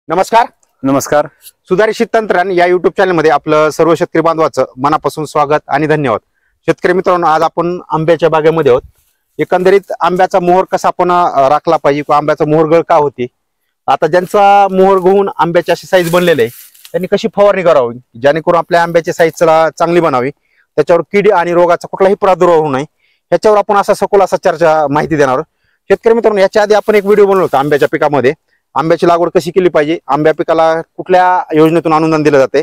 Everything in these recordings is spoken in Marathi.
नमस्कार. नमस्कार. सुधारित तंत्रज्ञान या युट्यूब चॅनलमध्ये आपलं सर्व शेतकरी बांधवाचं मनापासून स्वागत आणि धन्यवाद. शेतकरी मित्रांनो, आज आपण आंब्याच्या बागेमध्ये आहोत. एकंदरीत आंब्याचा मोहर कसा आपण राखला पाहिजे किंवा आंब्याचा मोहरगळ का होती, आता ज्यांचा मोहर गळून आंब्याची अशी साईज बनलेली आहे त्यांनी कशी फवारणी करावी जेणेकरून आपल्या आंब्याची साईज चांगली बनावी, त्याच्यावर कीड आणि रोगाचा कुठलाही प्रादुर्भाव होऊ नये, ह्याच्यावर आपण सखोल चर्चा माहिती देणार. शेतकरी मित्रांनो, याच्या आधी आपण एक व्हिडिओ बनवला होता आंब्याच्या पिकामध्ये. आंब्याची लागवड कशी केली पाहिजे, आंब्या पिकाला कुठल्या योजनेतून अनुदान दिलं जाते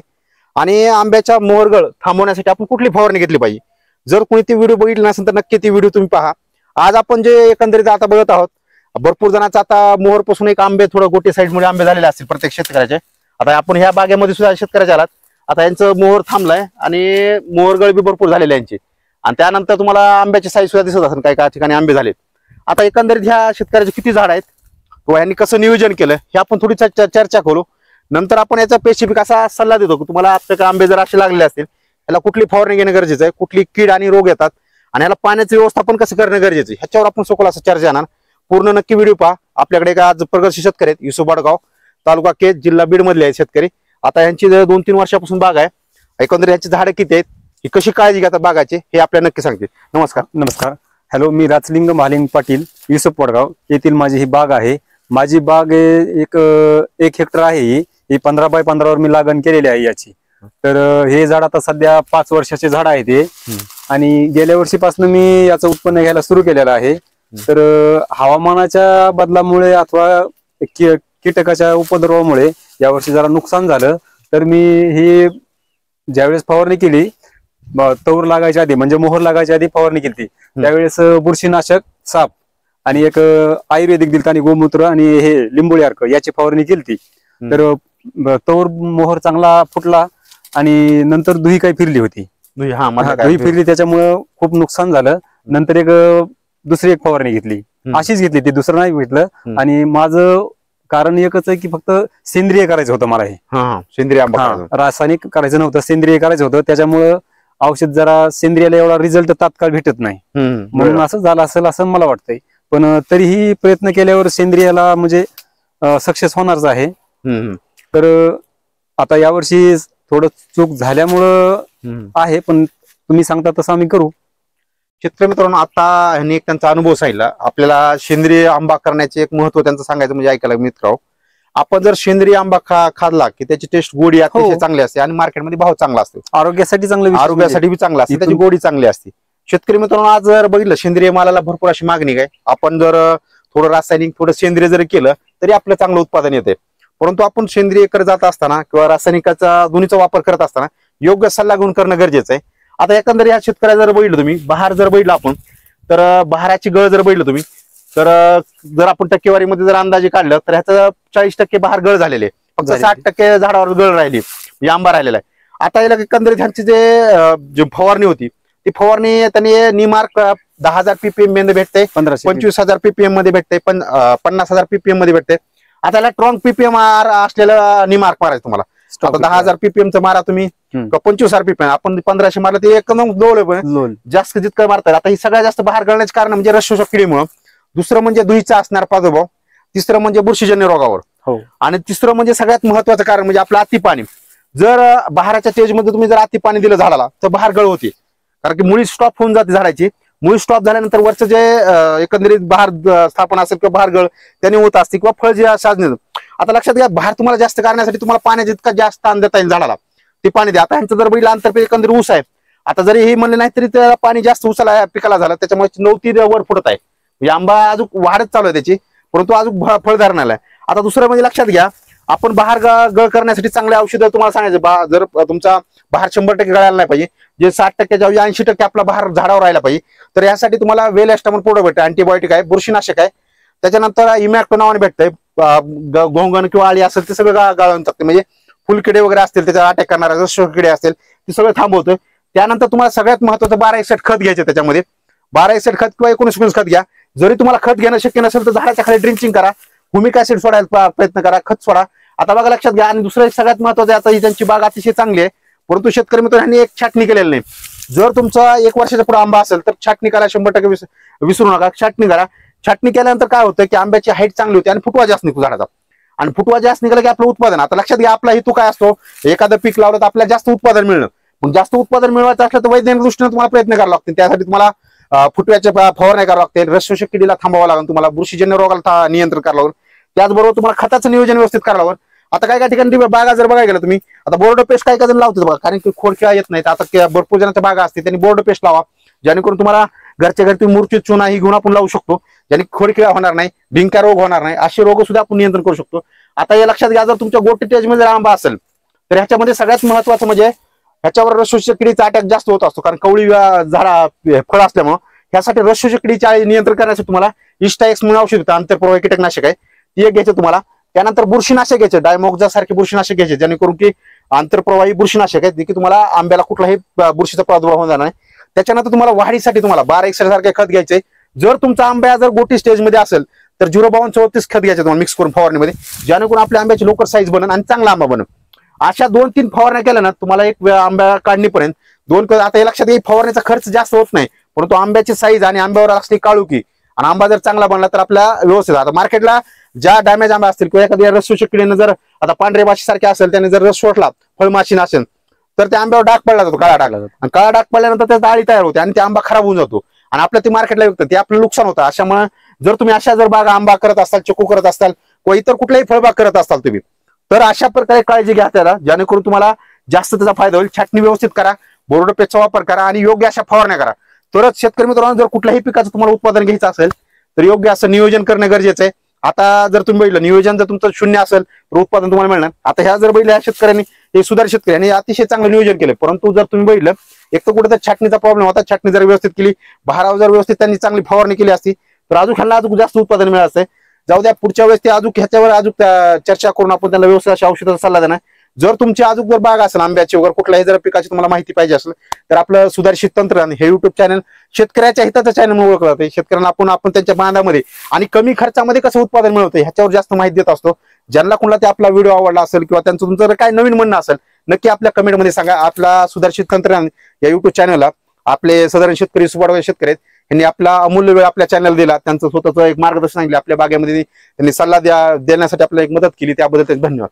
आणि आंब्याचा मोहरगळ थांबवण्यासाठी आपण कुठली फवारणी घेतली पाहिजे. जर कोणी ती व्हिडिओ बघितली नसेल तर नक्की ती व्हिडिओ तुम्ही पहा. आज आपण जे एकंदरीत आता बघत आहोत, भरपूर जणांचा आता मोहरपासून एक आंबे थोडं गोटी साईड मध्ये आंबे झालेले असतील प्रत्येक शेतकऱ्याचे. आता आपण ह्या बागेमध्ये सुद्धा शेतकऱ्याच्या आलात, आता यांचं मोहर थांबलाय आणि मोहरगळ बी भरपूर झालेले यांचे, आणि त्यानंतर तुम्हाला आंब्याची साईज सुद्धा दिसत असेल, काही ठिकाणी आंबे झालेत. आता एकंदरीत ह्या शेतकऱ्याचे किती झाड आहेत व यांनी कसं नियोजन केलं हे आपण थोडी चर्चा करू. नंतर आपण याचा स्पेसिफिक असा सल्ला देतो की तुम्हाला आपल्या आंबे जर असे लागले असतील याला कुठली फवारणी घेणं गरजेचं आहे, कुठली कीड आणि रोग येतात आणि याला पाण्याचं व्यवस्थापन कसं करणं गरजेचं आहे, ह्याच्यावर आपण सखोल चर्चा येणार. पूर्ण नक्की व्हिडिओ पहा. आपल्याकडे एक आज प्रगतशील शेतकरी आहेत, युसुफ बडगाव, तालुका केज, जिल्हा बीड मधले आहेत शेतकरी. आता यांची 2-3 वर्षापासून बाग आहे. एकंदरीत यांची झाडं किती आहेत, ही कशी काळजी घेतात बागाची, हे आपल्याला नक्की सांगतील. नमस्कार. नमस्कार. हॅलो, मी राजलिंग महालिंग पाटील, युसुफ बडगाव येथील माझी ही बाग आहे. माझी बाग एक हेक्टर आहे. ही 15 बाय 15 वर मी लागण केलेली आहे याची. तर हे झाड आता सध्या 5 वर्षाचे झाड आहे ते, आणि गेल्या वर्षीपासून मी याचं उत्पन्न घ्यायला सुरू केलेलं आहे. तर हवामानाच्या बदलामुळे अथवा कीटकाच्या उपद्रवामुळे यावर्षी जरा नुकसान झालं. तर मी ही ज्यावेळेस फवारणी केली, तौर लागायच्या आधी म्हणजे मोहर लागायच्या आधी फवारणी केली, त्यावेळेस बुरशीनाशक, साप आणि एक आयुर्वेदिक दिलता आणि गोमूत्र आणि हे लिंबोळी अर्क याची फवारणी केली. तर तौर मोहर चांगला फुटला आणि नंतर दुही काही फिरली होती. दुही फिरली, त्याच्यामुळं खूप नुकसान झालं. नंतर दुसरी एक फवारणी घेतली, अशीच घेतली, ती दुसरं नाही घेतलं. आणि माझं कारण एकच आहे की फक्त सेंद्रिय करायचं होतं मला. हे सेंद्रिय रासायनिक करायचं नव्हतं, सेंद्रिय करायचं होतं. त्याच्यामुळं औषध जरा सेंद्रियाला एवढा रिझल्ट तात्काळ भेटत नाही, म्हणून असं झालं असेल असं मला वाटतंय. पण तरीही प्रयत्न केल्यावर सेंद्रियाला म्हणजे सक्सेस होणारच आहे. तर आता यावर्षी थोडं चूक झाल्यामुळं आहे, पण तुम्ही सांगता तसं आम्ही करू. शेतकरी मित्रांनो, आता ह्यांनी एक त्यांचा अनुभव सांगितला. आपल्याला सेंद्रिय आंबा करण्याचे एक महत्व त्यांचं सांगायचं म्हणजे ऐकायला मित्र, आपण जर सेंद्रिय आंबा खाल्ला की त्याची टेस्ट गोडी अतिशय चांगली असते आणि मार्केटमध्ये भाव चांगला असतो, आरोग्यासाठी चांगलं, आरोग्यासाठी बी चांगला असते, त्याची गोडी चांगली असते. शेतकरी मित्रांनो, आज जर बघितलं सेंद्रिय मालाला भरपूर अशी मागणी आहे. आपण जर थोडं रासायनिक थोडं सेंद्रिय जरी केलं तरी आपलं चांगलं उत्पादन येते. परंतु आपण सेंद्रियकडे जात असताना किंवा रासायनिकाचा दोन्हीचा वापर करत असताना योग्य सल्ला घेऊन करणं गरजेचं आहे. आता एकंदरीत या शेतकऱ्या जर बघितलं तुम्ही, बहार जर बघितलं आपण, तर बहाराची गळ जर बघितलं तुम्ही, तर जर आपण टक्केवारीमध्ये जर अंदाजे काढलं तर ह्याचं 40% बहार गळ झालेले, फक्त 60% झाडावर गळ राहिली, म्हणजे आंबा राहिलेला आहे. आता याला एकंदरीत ह्यांची जे फवारणी होती ती फवारणी त्यांनी निमार्क 10,000 ppm मध्ये भेटते, 25,000 ppm मध्ये भेटते, 50,000 ppm मध्ये भेटते. आता याला स्ट्रॉंग ppm असलेलं निमार्क मारायचं तुम्हाला. आता 10,000 ppm चं मारा तुम्ही, 25,000 ppm, आपण 1500 मारलं ते एकदम लोल जास्त जितकं मारतात. आता ही सगळ्यात जास्त बाहेर गळण्याचे कारण म्हणजे रसशोषक किडीमुळे, दुसरं म्हणजे दुहीचा असणार प्रादुर्भाव, तिसरं म्हणजे बुरशीजन्य रोगावर, आणि तिसरं म्हणजे सगळ्यात महत्वाचं कारण म्हणजे आपलं अति पाणी. जर बहाराच्या स्टेजमध्ये तुम्ही जर अति पाणी दिलं झाडाला तर बहार गळ होती, कारण की मुळी स्टॉप होऊन जाते झाडाची. मुळी स्टॉप झाल्यानंतर वरचं जे एकंदरीत बहार स्थापन असेल किंवा बहार गळ त्याने होत असते किंवा फळ जे साजणे. आता लक्षात घ्या, बहार तुम्हाला जास्त करण्यासाठी तुम्हाला पाण्याचा जितका जास्त ताण देता येईल झाडाला ते पाणी द्या. आता ह्यांचं जर बघितलं आंतरपीक एकंदरीत ऊस आहे, आता जरी हे म्हणले नाही तरी त्याला पाणी जास्त ऊसाला पिकाला झालं, त्याच्यामुळे 9 वर फुटत आहे, म्हणजे आंबा अजून वाढत चालू आहे त्याची, परंतु अजून फळधारणाला आहे. आता दुसरं म्हणजे लक्षात घ्या, आपण बहार गळ करण्यासाठी चांगले औषधं तुम्हाला सांगायचं, जर तुमचा बहार 100% गळायला नाही पाहिजे, जे 60% 80% आपला बहार झाडावर राहायला पाहिजे, तर यासाठी तुम्हाला वेल एस्टामोन प्रोडक्ट भेटते, अँटीबायोटिक आहे, बुरशीनाशक आहे, त्याच्यानंतर इमॅक्टो नावाने भेटतंय. घोंगण किंवा आळी असेल ते सगळं गाळून टाकते, म्हणजे फुलकिडे वगैरे असतील त्याच्या अटॅक करणारे रसशोषक किडे असतील ते सगळं थांबवतोय. त्यानंतर तुम्हाला सगळ्यात महत्वाचं 12 खत घ्यायचे, त्याच्यामध्ये 12 खत किंवा 19 खत घ्या. जरी तुम्हाला खत घेणं शक्य नसेल तर झाडाच्या खाली ड्रिंचिंग करा, हुमिक ऍसिड सोडायला प्रयत्न करा, खत सोडा. आता बघा लक्षात घ्या, आणि दुसरं सगळ्यात महत्वाचं, आता ही त्यांची बाग अतिशय चांगली आहे, परंतु शेतकरी मित्रांनी एक छाटणी केलेली नाही. जर तुमचा 1 वर्षाच्या पुढे आंबा असेल तर छाटणी करा, 100% विसरू नका, छाटणी करा. छाटणी केल्यानंतर काय होतं की आंब्याची हाईट चांगली होती आणि फुटवा जास्त निघतो झाडाचा. आणि फुटवा जास्त निघाला की आपलं उत्पादन. आता लक्षात घ्या, आपला हेतू काय असतो, एखादं पीक लावलं तर आपल्याला जास्त उत्पादन मिळणं. मग जास्त उत्पादन मिळवायचं असलं तर वैज्ञानिक दृष्टीने तुम्हाला प्रयत्न करावे लागतील. त्यासाठी तुम्हाला फुटव्याच्या फवारण्या करावं लागते, रसशोषक किडीला थांबावं लागेल, तुम्हाला बुरशीजन्य रोगाला नियंत्रण करावं लागेल. त्याचबरोबर तुम्हाला खताचं नियोजन व्यवस्थित करावं लागेल. आता काय काय ठिकाणी बागा जर बघायला गेलं तुम्ही, आता बोर्ड पेस्ट काय काय जण लावतात बघा, कारण की खोडकिळा येत नाहीत. आता भरपूर जणांच्या बागा असते, त्यांनी बोर्ड पेस्ट लावा, जेणेकरून तुम्हाला घरच्या घरी तुम्ही मुर्ची चुना ही घेऊन आपण लावू शकतो, ज्याने खोडकिळा होणार नाही, भिंका रोग होणार नाही, असे रोग सुद्धा आपण नियंत्रण करू शकतो. आता हे लक्षात घ्या, जर तुमच्या गोटी टेजमध्ये जर आंबा असेल तर ह्याच्यामध्ये सगळ्यात महत्वाचं म्हणजे ह्याच्यावर रसशोषक किडीचा अटॅक जास्त होत असतो, कारण कवळी झाडा फळ असल्यामुळे. ह्यासाठी रसशोषक किडीच्या नियंत्रण करण्यासाठी तुम्हाला इस्टाएक्स म्हणून औषध होतं, आंतरप्रवाही कीटकनाशक आहे, ती एक घ्यायचं तुम्हाला. त्यानंतर बुरशीनाशक घ्यायचे, डायमोक्झा सारखे बुरशीनाशक घ्यायचे, जेणेकरून की आंतरप्रवाही बुरशीनाशक आहे की तुम्हाला आंब्याला कुठलाही बुरशीचा प्रादुर्भाव होणार नाही. त्याच्यानंतर तुम्हाला वाढीसाठी तुम्हाला 12 सारखे खत घ्यायचे. जर तुमचा आंबा जर गोटी स्टेजमध्ये असेल तर 05234 खत घ्यायचे तुम्हाला मिक्स करून फवारणीमध्ये, जेणेकरून आपल्या आंब्याची लवकर साईज बनन आणि चांगला आंबा बनन. अशा 2-3 फवारण्या केल्या ना तुम्हाला एक आंब्या काढणीपर्यंत आता हे लक्षात घ्या, फवारण्याचा खर्च जास्त होत नाही, परंतु आंब्याची साईज आणि आंब्यावर असली काळुकी आणि आंबा जर चांगला बनला तर आपल्या व्यवस्थित. आता मार्केटला ज्या डॅमेज आंबा असतील किंवा एखाद्या रसशोषक किडीने जर आता पांढरे माशी सारखे असेल, त्याने जर रस शोषला, फळमाशी नसेल तर त्या आंब्यावर डाग पडला जातो, काळा डाग. आणि काळा डाग पडल्यानंतर त्या डाळी तयार होते आणि ते आंबा खराब होऊन जातो आणि आपल्या ते मार्केटला विकतात, ते आपलं नुकसान होतं. अशामुळे जर तुम्ही अशा जर बाग आंबा करत असाल, चिकू करत असाल किंवा इतर कुठल्याही फळबाग करत असाल तुम्ही, तर अशा प्रकारे काळजी घ्या त्याला, जेणेकरून तुम्हाला जास्त त्याचा फायदा होईल. छाटणी व्यवस्थित करा, बोर्ड पेस्टचा वापर करा आणि योग्य अशा फवारण्या करा. तरच शेतकरी मित्रांनो, जर कुठल्याही पिकाचं तुम्हाला उत्पादन घ्यायचं असेल तर योग्य असं नियोजन करणं गरजेचं आहे. आता जर तुम्ही बघितलं, नियोजन जर तुमचं शून्य असेल तर उत्पादन तुम्हाला मिळणार. आता ह्या जर बघितल्या शेतकऱ्यांनी, हे सुधारित शेतकऱ्यांनी अतिशय चांगलं नियोजन केलं, परंतु जर तुम्ही बघितलं एक तर कुठे तर छाटणीचा प्रॉब्लेम होता, छाटणी जर व्यवस्थित केली, बहारावर जर व्यवस्थित त्यांनी चांगली फवारणी केली असती तर अजून ह्यांना अजून जास्त उत्पादन मिळालं असतं. जाऊ द्या, पुढच्या वेळेस ते अजून ह्याच्यावर अजून चर्चा करून आपण त्यांना व्यवस्थित अशा औषधाचा सल्ला देणार. जर तुमची अजून जर बाग असेल आंब्याची वगैरे कुठल्याही जर पिकाची तुम्हाला माहिती पाहिजे असेल तर आपलं सुधारित तंत्रज्ञान हे युट्यूब चॅनल शेतकऱ्याच्या हिताचं चॅनल म्हणून ओळखलं जाते. शेतकऱ्यांना आपण त्यांच्या बांधामध्ये आणि कमी खर्चामध्ये कसं उत्पादन मिळवतं ह्याच्यावर जास्त माहिती देत असतो. ज्यांना कुणाला ते आपला व्हिडिओ आवडला असेल किंवा त्यांचं तुमचं जर काय नवीन म्हणणं असेल, नक्की आपल्या कमेंटमध्ये सांगा. आपला सुधारित तंत्रज्ञान या युट्यूब चॅनलला आपले साधारण शेतकरी सुपरवाईजर शेतकरी आहेत, यांनी आपला अमूल्य वेळ आपल्या चॅनल दिला, त्यांचं स्वतःचं एक मार्गदर्शन सांगितलं, आपल्या बागेमध्ये त्यांनी सल्ला देण्यासाठी आपल्याला एक मदत केली, त्याबद्दल धन्यवाद.